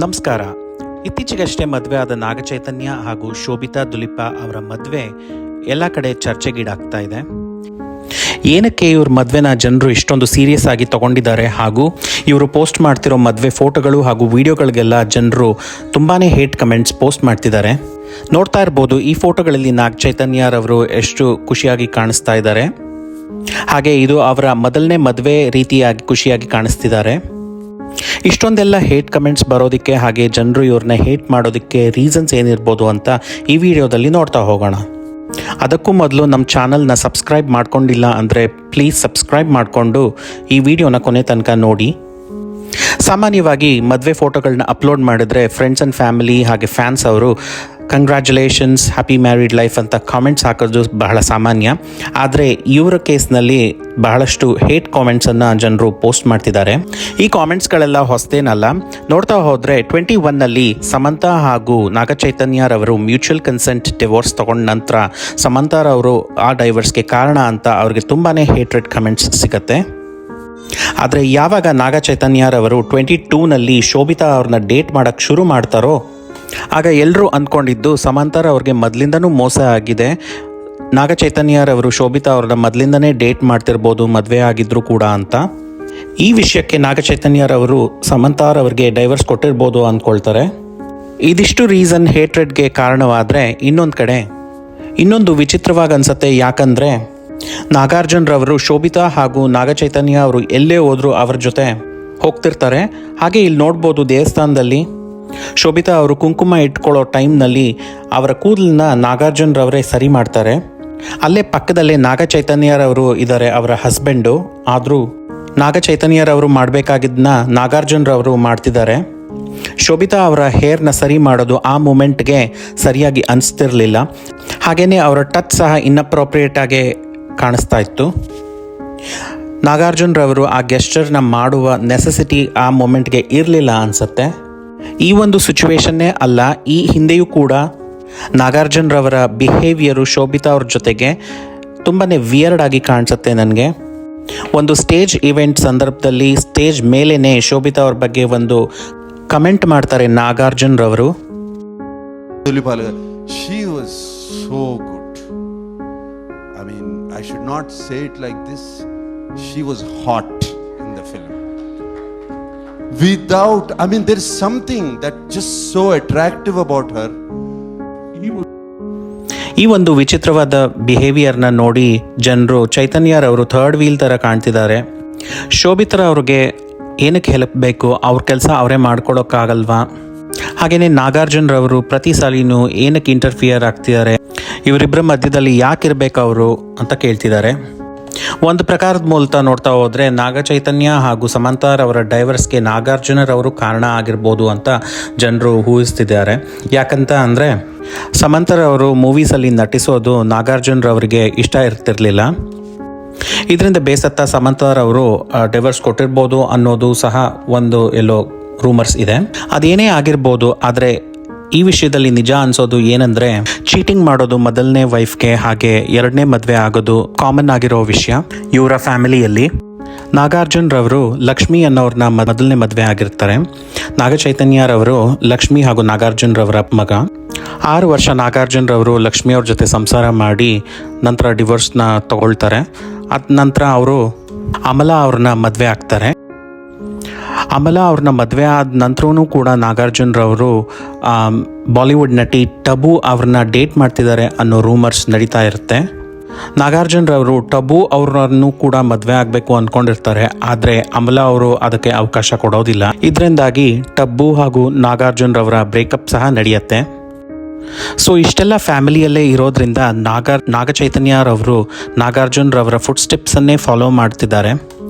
ನಮಸ್ಕಾರ. ಇತ್ತೀಚೆಗಷ್ಟೇ ಮದುವೆ ಆದ ನಾಗಚೈತನ್ಯ ಹಾಗೂ ಶೋಭಿತಾ ದುಲಿಪಾ ಅವರ ಮದುವೆ ಎಲ್ಲ ಕಡೆ ಚರ್ಚೆಗೀಡಾಗ್ತಾ ಇದೆ. ಏನಕ್ಕೆ ಇವ್ರ ಮದುವೆನ ಜನರು ಇಷ್ಟೊಂದು ಸೀರಿಯಸ್ ಆಗಿ ತಗೊಂಡಿದ್ದಾರೆ ಹಾಗೂ ಇವರು ಪೋಸ್ಟ್ ಮಾಡ್ತಿರೋ ಮದುವೆ ಫೋಟೋಗಳು ಹಾಗೂ ವಿಡಿಯೋಗಳಿಗೆಲ್ಲ ಜನರು ತುಂಬಾ ಹೇಟ್ ಕಮೆಂಟ್ಸ್ ಪೋಸ್ಟ್ ಮಾಡ್ತಿದ್ದಾರೆ. ನೋಡ್ತಾ ಇರ್ಬೋದು, ಈ ಫೋಟೋಗಳಲ್ಲಿ ನಾಗಚೈತನ್ಯರವರು ಎಷ್ಟು ಖುಷಿಯಾಗಿ ಕಾಣಿಸ್ತಾ ಇದ್ದಾರೆ. ಹಾಗೆ ಇದು ಅವರ ಮೊದಲನೇ ಮದುವೆ ರೀತಿಯಾಗಿ ಖುಷಿಯಾಗಿ ಕಾಣಿಸ್ತಿದ್ದಾರೆ. ಇಷ್ಟೊಂದೆಲ್ಲ ಹೇಟ್ ಕಮೆಂಟ್ಸ್ ಬರೋದಕ್ಕೆ ಹಾಗೆ ಜನರು ಇವ್ರನ್ನ ಹೇಟ್ ಮಾಡೋದಕ್ಕೆ ರೀಸನ್ಸ್ ಏನಿರ್ಬೋದು ಅಂತ ಈ ವಿಡಿಯೋದಲ್ಲಿ ನೋಡ್ತಾ ಹೋಗೋಣ. ಅದಕ್ಕೂ ಮೊದಲು ನಮ್ಮ ಚಾನಲ್ನ ಸಬ್ಸ್ಕ್ರೈಬ್ ಮಾಡ್ಕೊಂಡಿಲ್ಲ ಅಂದರೆ ಪ್ಲೀಸ್ ಸಬ್ಸ್ಕ್ರೈಬ್ ಮಾಡಿಕೊಂಡು ಈ ವಿಡಿಯೋನ ಕೊನೆ ತನಕ ನೋಡಿ. ಸಾಮಾನ್ಯವಾಗಿ ಮದುವೆ ಫೋಟೋಗಳನ್ನ ಅಪ್ಲೋಡ್ ಮಾಡಿದ್ರೆ ಫ್ರೆಂಡ್ಸ್ ಆ್ಯಂಡ್ ಫ್ಯಾಮಿಲಿ ಹಾಗೆ ಫ್ಯಾನ್ಸ್ ಅವರು ಕಂಗ್ರ್ಯಾಚುಲೇಷನ್ಸ್, ಹ್ಯಾಪಿ ಮ್ಯಾರಿಡ್ ಲೈಫ್ ಅಂತ ಕಾಮೆಂಟ್ಸ್ ಹಾಕೋದು ಬಹಳ ಸಾಮಾನ್ಯ. ಆದರೆ ಇವರ ಕೇಸ್ನಲ್ಲಿ ಬಹಳಷ್ಟು ಹೇಟ್ ಕಾಮೆಂಟ್ಸನ್ನು ಜನರು ಪೋಸ್ಟ್ ಮಾಡ್ತಿದ್ದಾರೆ. ಈ ಕಾಮೆಂಟ್ಸ್ಗಳೆಲ್ಲ ಹೊಸದೇನಲ್ಲ. ನೋಡ್ತಾ ಹೋದರೆ 21ನಲ್ಲಿ ಸಮಂತಾ ಹಾಗೂ ನಾಗಚೈತನ್ಯರವರು ಮ್ಯೂಚುವಲ್ ಕನ್ಸೆಂಟ್ ಡಿವೋರ್ಸ್ ತಗೊಂಡ ನಂತರ ಸಮಂತಾರವರು ಆ ಡೈವರ್ಸ್ಗೆ ಕಾರಣ ಅಂತ ಅವ್ರಿಗೆ ತುಂಬಾ ಹೇಟ್ರೆಡ್ ಕಮೆಂಟ್ಸ್ ಸಿಗುತ್ತೆ. ಆದರೆ ಯಾವಾಗ ನಾಗಚೈತನ್ಯರವರು 22ನಲ್ಲಿ ಶೋಭಿತಾ ಅವ್ರನ್ನ ಡೇಟ್ ಮಾಡೋಕ್ಕೆ ಶುರು ಮಾಡ್ತಾರೋ ಆಗ ಎಲ್ಲರೂ ಅಂದ್ಕೊಂಡಿದ್ದು ಸಮಂತಾರ ಅವ್ರಿಗೆ ಮೊದಲಿಂದನೂ ಮೋಸ ಆಗಿದೆ, ನಾಗಚೈತನ್ಯರವರು ಶೋಭಿತಾ ಅವ್ರನ್ನ ಮೊದಲಿಂದನೇ ಡೇಟ್ ಮಾಡ್ತಿರ್ಬೋದು ಮದುವೆ ಆಗಿದ್ರು ಕೂಡ ಅಂತ. ಈ ವಿಷಯಕ್ಕೆ ನಾಗಚೈತನ್ಯರವರು ಸಮಂತಾರವ್ರಿಗೆ ಡೈವರ್ಸ್ ಕೊಟ್ಟಿರ್ಬೋದು ಅಂದ್ಕೊಳ್ತಾರೆ. ಇದಿಷ್ಟು ರೀಸನ್ ಹೇಟ್ರೆಡ್ಗೆ ಕಾರಣವಾದರೆ ಇನ್ನೊಂದು ವಿಚಿತ್ರವಾಗಿ ಅನಿಸುತ್ತೆ. ಯಾಕಂದರೆ ನಾಗಾರ್ಜುನರವರು ಶೋಭಿತಾ ಹಾಗೂ ನಾಗಚೈತನ್ಯ ಅವರು ಎಲ್ಲೇ ಹೋದರೂ ಅವ್ರ ಜೊತೆ ಹೋಗ್ತಿರ್ತಾರೆ. ಹಾಗೆ ಇಲ್ಲಿ ನೋಡ್ಬೋದು, ದೇವಸ್ಥಾನದಲ್ಲಿ ಶೋಭಿತಾ ಅವರು ಕುಂಕುಮ ಇಟ್ಕೊಳ್ಳೋ ಟೈಮ್ನಲ್ಲಿ ಅವರ ಕೂದಲನ್ನ ನಾಗಾರ್ಜುನರವರೇ ಸರಿ ಮಾಡ್ತಾರೆ. ಅಲ್ಲೇ ಪಕ್ಕದಲ್ಲೇ ನಾಗಚೈತನ್ಯರವರು ಇದ್ದಾರೆ, ಅವರ ಹಸ್ಬೆಂಡು. ಆದರೂ ನಾಗಚೈತನ್ಯರವರು ಮಾಡಬೇಕಾಗಿದ್ದನ್ನ ನಾಗಾರ್ಜುನರವರು ಮಾಡ್ತಿದ್ದಾರೆ. ಶೋಭಿತಾ ಅವರ ಹೇರ್ನ ಸರಿ ಮಾಡೋದು ಆ ಮೂಮೆಂಟ್ಗೆ ಸರಿಯಾಗಿ ಅನಿಸ್ತಿರ್ಲಿಲ್ಲ. ಹಾಗೆಯೇ ಅವರ ಟಚ್ ಸಹ ಇನ್ಅಪ್ರೋಪ್ರಿಯೇಟ್ ಆಗಿ ಕಾಣಿಸ್ತಾ ಇತ್ತು. ನಾಗಾರ್ಜುನರವರು ಆ ಗೆಸ್ಚರ್ನ ಮಾಡುವ ನೆಸೆಸಿಟಿ ಆ ಮೂಮೆಂಟ್ಗೆ ಇರಲಿಲ್ಲ ಅನಿಸುತ್ತೆ. ಈ ಒಂದು ಸಿಚುವೇಶನ್ನೇ ಅಲ್ಲ, ಈ ಹಿಂದೆಯೂ ಕೂಡ ನಾಗಾರ್ಜುನರವರ ಬಿಹೇವಿಯರು ಶೋಭಿತಾ ಅವ್ರ ಜೊತೆಗೆ ತುಂಬಾ ವಿಯರ್ಡ್ ಆಗಿ ಕಾಣಿಸುತ್ತೆ ನನಗೆ. ಒಂದು ಸ್ಟೇಜ್ ಇವೆಂಟ್ ಸಂದರ್ಭದಲ್ಲಿ ಸ್ಟೇಜ್ ಮೇಲೇ ಶೋಭಿತಾ ಅವ್ರ ಬಗ್ಗೆ ಒಂದು ಕಮೆಂಟ್ ಮಾಡ್ತಾರೆ ನಾಗಾರ್ಜುನರವರು. She was so good. I mean, I should not say it like this. She was hot in the film. There is something that just so attractive about her. ಈ ಒಂದು ವಿಚಿತ್ರವಾದ ಬಿಹೇವಿಯರ್ನ ನೋಡಿ ಜನರು ಚೈತನ್ಯರವರು ಥರ್ಡ್ ವೀಲ್ ಥರ ಕಾಣ್ತಿದ್ದಾರೆ. ಶೋಭಿತಾ ಅವ್ರಿಗೆ ಏನಕ್ಕೆ help ಬೇಕು, ಅವ್ರ ಕೆಲಸ ಅವರೇ ಮಾಡ್ಕೊಳೋಕ್ಕಾಗಲ್ವಾ? ಹಾಗೆಯೇ ನಾಗಾರ್ಜುನರವರು ಪ್ರತಿ ಸಾಲಿನೂ ಏನಕ್ಕೆ ಇಂಟರ್ಫಿಯರ್ ಆಗ್ತಿದ್ದಾರೆ, ಇವರಿಬ್ಬರ ಮಧ್ಯದಲ್ಲಿ ಯಾಕಿರಬೇಕು ಅವರು ಅಂತ ಕೇಳ್ತಿದ್ದಾರೆ. ಒಂದು ಪ್ರಕಾರದ ಮೂಲಕ ನೋಡ್ತಾ ಹೋದರೆ ನಾಗಚೈತನ್ಯ ಹಾಗೂ ಸಮಂತಾರವರ ಡೈವರ್ಸ್ಗೆ ನಾಗಾರ್ಜುನರವರು ಕಾರಣ ಆಗಿರ್ಬೋದು ಅಂತ ಜನರು ಊಹಿಸ್ತಿದ್ದಾರೆ. ಯಾಕಂತ ಅಂದರೆ ಸಮಂತಾರವರು ಮೂವೀಸಲ್ಲಿ ನಟಿಸೋದು ನಾಗಾರ್ಜುನರವರಿಗೆ ಇಷ್ಟ ಇರ್ತಿರಲಿಲ್ಲ. ಇದರಿಂದ ಬೇಸತ್ತ ಸಮಂತಾರವರು ಡೈವರ್ಸ್ ಕೊಟ್ಟಿರ್ಬೋದು ಅನ್ನೋದು ಸಹ ಒಂದು ಎಲ್ಲೋ ರೂಮರ್ಸ್ ಇದೆ. ಅದೇನೇ ಆಗಿರ್ಬೋದು, ಆದರೆ ಈ ವಿಷಯದಲ್ಲಿ ನಿಜ ಅನ್ಸೋದು ಏನಂದರೆ ಚೀಟಿಂಗ್ ಮಾಡೋದು ಮೊದಲನೇ ವೈಫ್ಗೆ ಹಾಗೆ ಎರಡನೇ ಮದುವೆ ಆಗೋದು ಕಾಮನ್ ಆಗಿರೋ ವಿಷಯ ಇವರ ಫ್ಯಾಮಿಲಿಯಲ್ಲಿ. ನಾಗಾರ್ಜುನರವರು ಲಕ್ಷ್ಮಿ ಅನ್ನೋರನ್ನ ಮೊದಲನೇ ಮದುವೆ ಆಗಿರ್ತಾರೆ. ನಾಗಚೈತನ್ಯರವರು ಲಕ್ಷ್ಮಿ ಹಾಗೂ ನಾಗಾರ್ಜುನರವರ ಮಗ. 6 ವರ್ಷ ನಾಗಾರ್ಜುನರವರು ಲಕ್ಷ್ಮಿ ಅವ್ರ ಜೊತೆ ಸಂಸಾರ ಮಾಡಿ ನಂತರ ಡಿವೋರ್ಸ್ನ ತಗೊಳ್ತಾರೆ. ಅದ ನಂತರ ಅವರು ಅಮಲಾ ಅವ್ರನ್ನ ಮದುವೆ ಆಗ್ತಾರೆ. ಅಮಲಾ ಅವ್ರನ್ನ ಮದುವೆ ಆದ ನಂತರವೂ ಕೂಡ ನಾಗಾರ್ಜುನರವರು ಬಾಲಿವುಡ್ ನಟಿ ಟಬು ಅವ್ರನ್ನ ಡೇಟ್ ಮಾಡ್ತಿದ್ದಾರೆ ಅನ್ನೋ ರೂಮರ್ಸ್ ನಡೀತಾ ಇರುತ್ತೆ. ನಾಗಾರ್ಜುನರವರು ಟಬು ಅವ್ರನ್ನೂ ಕೂಡ ಮದುವೆ ಆಗಬೇಕು ಅಂದ್ಕೊಂಡಿರ್ತಾರೆ. ಆದರೆ ಅಮಲಾ ಅವರು ಅದಕ್ಕೆ ಅವಕಾಶ ಕೊಡೋದಿಲ್ಲ. ಇದರಿಂದಾಗಿ ಟಬ್ಬು ಹಾಗೂ ನಾಗಾರ್ಜುನರವರ ಬ್ರೇಕಪ್ ಸಹ ನಡೆಯುತ್ತೆ. ಸೊ ಇಷ್ಟೆಲ್ಲ ಫ್ಯಾಮಿಲಿಯಲ್ಲೇ ಇರೋದ್ರಿಂದ ನಾಗಚೈತನ್ಯರವರು ನಾಗಾರ್ಜುನರವರ ಫುಟ್ ಸ್ಟೆಪ್ಸನ್ನೇ ಫಾಲೋ ಮಾಡ್ತಿದ್ದಾರೆ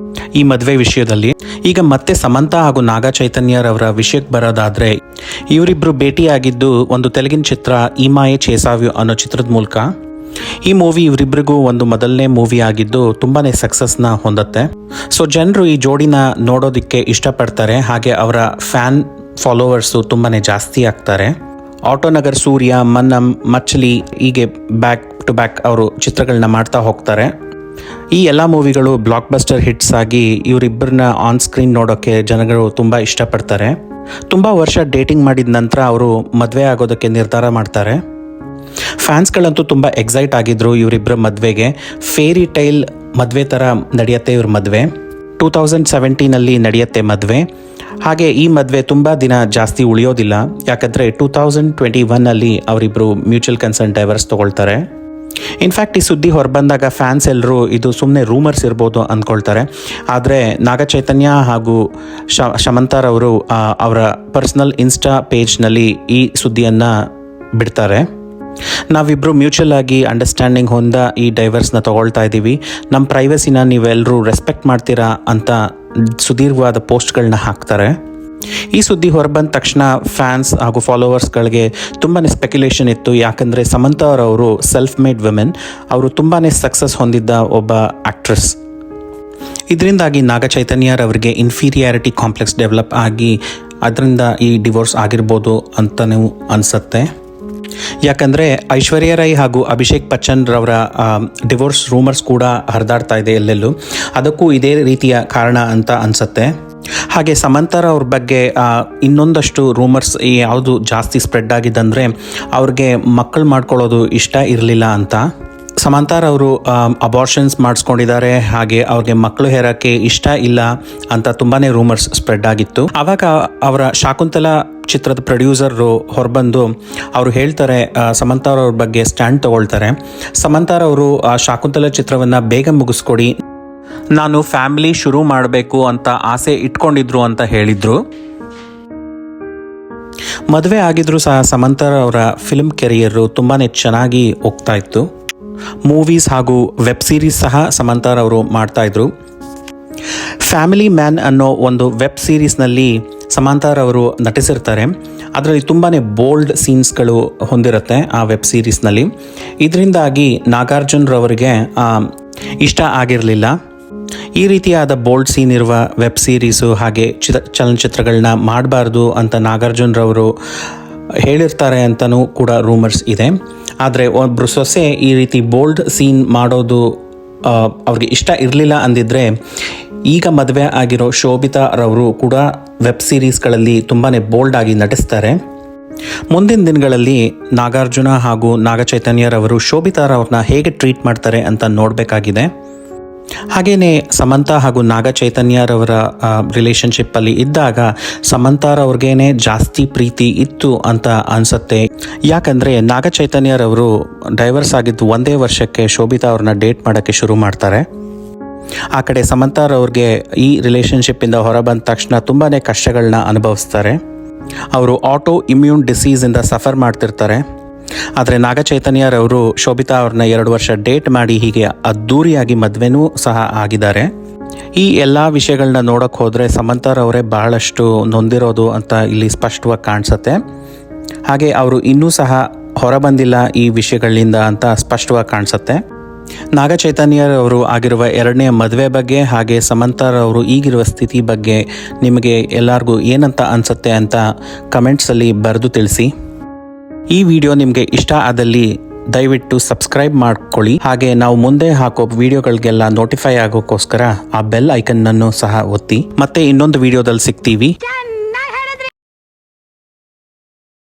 ಈ ಮದುವೆ ವಿಷಯದಲ್ಲಿ. ಈಗ ಮತ್ತೆ ಸಮಂತಾ ಹಾಗೂ ನಾಗಚೈತನ್ಯರವರ ವಿಷಯಕ್ಕೆ ಬರೋದಾದರೆ, ಇವರಿಬ್ಬರು ಭೇಟಿಯಾಗಿದ್ದು ಒಂದು ತೆಲುಗಿನ ಚಿತ್ರ ಈಮಾಯೆ ಚೇಸಾವ್ಯು ಅನ್ನೋ ಚಿತ್ರದ ಮೂಲಕ. ಈ ಮೂವಿ ಇವರಿಬ್ಬರಿಗೂ ಒಂದು ಮೊದಲನೇ ಮೂವಿ ಆಗಿದ್ದು ತುಂಬಾ ಸಕ್ಸಸ್ನ ಹೊಂದುತ್ತೆ. ಸೊ ಜನರು ಈ ಜೋಡಿನ ನೋಡೋದಕ್ಕೆ ಇಷ್ಟಪಡ್ತಾರೆ. ಹಾಗೆ ಅವರ ಫ್ಯಾನ್ ಫಾಲೋವರ್ಸು ತುಂಬಾ ಜಾಸ್ತಿ ಆಗ್ತಾರೆ. ಆಟೋನಗರ್ ಸೂರ್ಯ, ಮನ್ನಂ, ಮಚ್ಚಲಿ ಹೀಗೆ ಬ್ಯಾಕ್ ಟು ಬ್ಯಾಕ್ ಅವರು ಚಿತ್ರಗಳನ್ನ ಮಾಡ್ತಾ ಹೋಗ್ತಾರೆ. ಈ ಎಲ್ಲ ಮೂವಿಗಳು ಬ್ಲಾಕ್ ಬಸ್ಟರ್ ಹಿಟ್ಸ್ ಆಗಿ ಇವರಿಬ್ಬರನ್ನ ಆನ್ ಸ್ಕ್ರೀನ್ ನೋಡೋಕ್ಕೆ ಜನಗಳು ತುಂಬ ಇಷ್ಟಪಡ್ತಾರೆ. ತುಂಬ ವರ್ಷ ಡೇಟಿಂಗ್ ಮಾಡಿದ ನಂತರ ಅವರು ಮದುವೆ ಆಗೋದಕ್ಕೆ ನಿರ್ಧಾರ ಮಾಡ್ತಾರೆ. ಫ್ಯಾನ್ಸ್ಗಳಂತೂ ತುಂಬ ಎಕ್ಸೈಟ್ ಆಗಿದ್ರು ಇವರಿಬ್ಬರ ಮದುವೆಗೆ. ಫೇರಿ ಟೈಲ್ ಮದುವೆ ಥರ ನಡೆಯುತ್ತೆ ಇವ್ರ ಮದುವೆ. 2017 ನಡೆಯುತ್ತೆ ಮದುವೆ. ಹಾಗೆ ಈ ಮದುವೆ ತುಂಬ ದಿನ ಜಾಸ್ತಿ ಉಳಿಯೋದಿಲ್ಲ, ಯಾಕಂದರೆ 2021 ಅವರಿಬ್ಬರು ಮ್ಯೂಚುವಲ್ ಕನ್ಸರ್ನ್ ಡೈವರ್ಸ್ ತೊಗೊಳ್ತಾರೆ. ಇನ್ಫ್ಯಾಕ್ಟ್ ಈ ಸುದ್ದಿ ಹೊರಬಂದಾಗ ಫ್ಯಾನ್ಸ್ ಎಲ್ಲರೂ ಇದು ಸುಮ್ಮನೆ ರೂಮರ್ಸ್ ಇರ್ಬೋದು ಅಂದ್ಕೊಳ್ತಾರೆ. ಆದರೆ ನಾಗ ಚೈತನ್ಯ ಹಾಗೂ ಶಮಂತಾರವರು ಅವರ ಪರ್ಸ್ನಲ್ ಇನ್ಸ್ಟಾ ಪೇಜ್ನಲ್ಲಿ ಈ ಸುದ್ದಿಯನ್ನು ಬಿಡ್ತಾರೆ. ನಾವಿಬ್ಬರು ಮ್ಯೂಚುವಲ್ ಆಗಿ ಅಂಡರ್ಸ್ಟ್ಯಾಂಡಿಂಗ್ ಹೊಂದ ಈ ಡೈವರ್ಸ್ನ ತೊಗೊಳ್ತಾ ಇದ್ದೀವಿ, ನಮ್ಮ ಪ್ರೈವಸಿನ ನೀವೆಲ್ಲರೂ ರೆಸ್ಪೆಕ್ಟ್ ಮಾಡ್ತೀರಾ ಅಂತ ಸುದೀರ್ಘವಾದ ಪೋಸ್ಟ್ಗಳನ್ನ ಹಾಕ್ತಾರೆ. ಈ ಸುದ್ದಿ ಹೊರಬಂದ ತಕ್ಷಣ ಫ್ಯಾನ್ಸ್ ಹಾಗೂ ಫಾಲೋವರ್ಸ್ಗಳಿಗೆ ತುಂಬಾ ಸ್ಪೆಕ್ಯುಲೇಷನ್ ಇತ್ತು. ಯಾಕಂದರೆ ಸಮಂತಾ ಅವರವರು ಸೆಲ್ಫ್ ಮೇಡ್ ವುಮೆನ್, ಅವರು ತುಂಬಾ ಸಕ್ಸಸ್ ಹೊಂದಿದ್ದ ಒಬ್ಬ ಆ್ಯಕ್ಟ್ರೆಸ್. ಇದರಿಂದಾಗಿ ನಾಗ ಚೈತನ್ಯರವರಿಗೆ ಇನ್ಫೀರಿಯಾರಿಟಿ ಕಾಂಪ್ಲೆಕ್ಸ್ ಡೆವಲಪ್ ಆಗಿ ಅದರಿಂದ ಈ ಡಿವೋರ್ಸ್ ಆಗಿರ್ಬೋದು ಅಂತಲೂ ಅನಿಸುತ್ತೆ. ಯಾಕಂದರೆ ಐಶ್ವರ್ಯ ರೈ ಹಾಗೂ ಅಭಿಷೇಕ್ ಬಚ್ಚನ್ ರವರ ಡಿವೋರ್ಸ್ ರೂಮರ್ಸ್ ಕೂಡ ಹರಿದಾಡ್ತಾ ಇದೆ ಎಲ್ಲೆಲ್ಲೂ. ಅದಕ್ಕೂ ಇದೇ ರೀತಿಯ ಕಾರಣ ಅಂತ ಅನಿಸುತ್ತೆ. ಹಾಗೆ ಸಮಂತಾರ ಅವ್ರ ಬಗ್ಗೆ ಇನ್ನೊಂದಷ್ಟು ರೂಮರ್ಸ್ ಯಾವುದು ಜಾಸ್ತಿ ಸ್ಪ್ರೆಡ್ ಆಗಿದ್ದಂದರೆ ಅವ್ರಿಗೆ ಮಕ್ಕಳು ಮಾಡ್ಕೊಳ್ಳೋದು ಇಷ್ಟ ಇರಲಿಲ್ಲ ಅಂತ. ಸಮಂತಾರವರು ಅಬಾರ್ಷನ್ಸ್ ಮಾಡಿಸ್ಕೊಂಡಿದ್ದಾರೆ, ಹಾಗೆ ಅವ್ರಿಗೆ ಮಕ್ಕಳು ಹೇರೋಕ್ಕೆ ಇಷ್ಟ ಇಲ್ಲ ಅಂತ ತುಂಬಾ ರೂಮರ್ಸ್ ಸ್ಪ್ರೆಡ್ ಆಗಿತ್ತು. ಆವಾಗ ಅವರ ಶಾಕುಂತಲಾ ಚಿತ್ರದ ಪ್ರೊಡ್ಯೂಸರು ಹೊರಬಂದು ಅವರು ಹೇಳ್ತಾರೆ, ಸಮಂತಾರವ್ರ ಬಗ್ಗೆ ಸ್ಟ್ಯಾಂಡ್ ತಗೊಳ್ತಾರೆ. ಸಮಂತಾರವರು ಆ ಶಾಕುಂತಲಾ ಚಿತ್ರವನ್ನು ಬೇಗ ಮುಗಿಸ್ಕೊಡಿ, ನಾನು ಫ್ಯಾಮಿಲಿ ಶುರು ಮಾಡಬೇಕು ಅಂತ ಆಸೆ ಇಟ್ಕೊಂಡಿದ್ರು ಅಂತ ಹೇಳಿದರು. ಮದುವೆ ಆಗಿದ್ರು ಸಹ ಸಮಂತಾರ ಅವರ ಫಿಲ್ಮ್ ಕೆರಿಯರು ತುಂಬಾ ಚೆನ್ನಾಗಿ ಹೋಗ್ತಾ ಇತ್ತು. ಮೂವೀಸ್ ಹಾಗೂ ವೆಬ್ ಸೀರೀಸ್ ಸಹ ಸಮಂತಾರವರು ಮಾಡ್ತಾಯಿದ್ರು. ಫ್ಯಾಮಿಲಿ ಮ್ಯಾನ್ ಅನ್ನೋ ಒಂದು ವೆಬ್ ಸೀರೀಸ್ನಲ್ಲಿ ಸಮಂತಾರವರು ನಟಿಸಿರ್ತಾರೆ. ಅದರಲ್ಲಿ ತುಂಬಾ ಬೋಲ್ಡ್ ಸೀನ್ಸ್ಗಳು ಹೊಂದಿರುತ್ತೆ ಆ ವೆಬ್ ಸೀರೀಸ್ನಲ್ಲಿ. ಇದರಿಂದಾಗಿ ನಾಗಾರ್ಜುನ್ರವರಿಗೆ ಇಷ್ಟ ಆಗಿರಲಿಲ್ಲ. ಈ ರೀತಿಯಾದ ಬೋಲ್ಡ್ ಸೀನ್ ಇರುವ ವೆಬ್ ಸೀರೀಸು ಹಾಗೆ ಚಲನಚಿತ್ರಗಳನ್ನ ಮಾಡಬಾರ್ದು ಅಂತ ನಾಗಾರ್ಜುನ್ರವರು ಹೇಳಿರ್ತಾರೆ ಅಂತಲೂ ಕೂಡ ರೂಮರ್ಸ್ ಇದೆ. ಆದರೆ ಒಬ್ಬರು ಸೊಸೆ ಈ ರೀತಿ ಬೋಲ್ಡ್ ಸೀನ್ ಮಾಡೋದು ಅವ್ರಿಗೆ ಇಷ್ಟ ಇರಲಿಲ್ಲ ಅಂದಿದ್ರೆ ಈಗ ಮದುವೆ ಆಗಿರೋ ಶೋಭಿತಾ ರವರು ಕೂಡ ವೆಬ್ ಸೀರೀಸ್ಗಳಲ್ಲಿ ತುಂಬಾ ಬೋಲ್ಡ್ ಆಗಿ ನಟಿಸ್ತಾರೆ. ಮುಂದಿನ ದಿನಗಳಲ್ಲಿ ನಾಗಾರ್ಜುನ ಹಾಗೂ ನಾಗ ಚೈತನ್ಯರವರು ಶೋಭಿತಾರವ್ರನ್ನ ಹೇಗೆ ಟ್ರೀಟ್ ಮಾಡ್ತಾರೆ ಅಂತ ನೋಡಬೇಕಾಗಿದೆ. ಹಾಗೆಯೇ ಸಮಂತಾ ಹಾಗೂ ನಾಗ ಚೈತನ್ಯರವರ ರಿಲೇಷನ್ಶಿಪ್ಪಲ್ಲಿ ಇದ್ದಾಗ ಸಮಂತಾರವ್ರಿಗೇನೆ ಜಾಸ್ತಿ ಪ್ರೀತಿ ಇತ್ತು ಅಂತ ಅನಿಸುತ್ತೆ. ಯಾಕಂದರೆ ನಾಗ ಚೈತನ್ಯರವರು ಡೈವರ್ಸ್ ಆಗಿದ್ದು ಒಂದೇ ವರ್ಷಕ್ಕೆ ಶೋಭಿತಾ ಅವ್ರನ್ನ ಡೇಟ್ ಮಾಡೋಕ್ಕೆ ಶುರು ಮಾಡ್ತಾರೆ. ಆ ಕಡೆ ಸಮಂತಾರವ್ರಿಗೆ ಈ ರಿಲೇಷನ್ಶಿಪ್ಪಿಂದ ಹೊರಬಂದ ತಕ್ಷಣ ತುಂಬಾ ಕಷ್ಟಗಳನ್ನ ಅನುಭವಿಸ್ತಾರೆ. ಅವರು ಆಟೋ ಇಮ್ಯೂನ್ ಡಿಸೀಸಿಂದ ಸಫರ್ ಮಾಡ್ತಿರ್ತಾರೆ. ಆದರೆ ನಾಗ ಚೈತನ್ಯರವರು ಶೋಭಿತಾ ಅವ್ರನ್ನ 2 ವರ್ಷ ಡೇಟ್ ಮಾಡಿ ಹೀಗೆ ಅದ್ಧೂರಿಯಾಗಿ ಮದುವೆನೂ ಸಹ ಆಗಿದ್ದಾರೆ. ಈ ಎಲ್ಲ ವಿಷಯಗಳನ್ನ ನೋಡೋಕ್ಕೆ ಹೋದರೆ ಸಮಂತಾರವರೇ ಬಹಳಷ್ಟು ನೊಂದಿರೋದು ಅಂತ ಇಲ್ಲಿ ಸ್ಪಷ್ಟವಾಗಿ ಕಾಣಿಸುತ್ತೆ. ಹಾಗೆ ಅವರು ಇನ್ನೂ ಸಹ ಹೊರಬಂದಿಲ್ಲ ಈ ವಿಷಯಗಳಿಂದ ಅಂತ ಸ್ಪಷ್ಟವಾಗಿ ಕಾಣಿಸುತ್ತೆ. ನಾಗ ಚೈತನ್ಯರವರು ಆಗಿರುವ 2ನೇ ಮದುವೆ ಬಗ್ಗೆ ಹಾಗೆ ಸಮಂತಾರವರು ಈಗಿರುವ ಸ್ಥಿತಿ ಬಗ್ಗೆ ನಿಮಗೆ ಎಲ್ಲರಿಗೂ ಏನಂತ ಅನಿಸುತ್ತೆ ಅಂತ ಕಮೆಂಟ್ಸಲ್ಲಿ ಬರೆದು ತಿಳಿಸಿ. ಈ ವಿಡಿಯೋ ನಿಮಗೆ ಇಷ್ಟ ಆದಲ್ಲಿ ದಯವಿಟ್ಟು ಸಬ್ಸ್ಕ್ರೈಬ್ ಮಾಡ್ಕೊಳ್ಳಿ. ಹಾಗೆ ನಾವು ಮುಂದೆ ಹಾಕೋ ವಿಡಿಯೋಗಳಿಗೆಲ್ಲ ನೋಟಿಫೈ ಆಗೋಕ್ಕೋಸ್ಕರ ಆ ಬೆಲ್ ಐಕನ್ನನ್ನು ಸಹ ಒತ್ತಿ. ಮತ್ತೆ ಇನ್ನೊಂದು ವಿಡಿಯೋದಲ್ಲಿ ಸಿಗ್ತೀವಿ.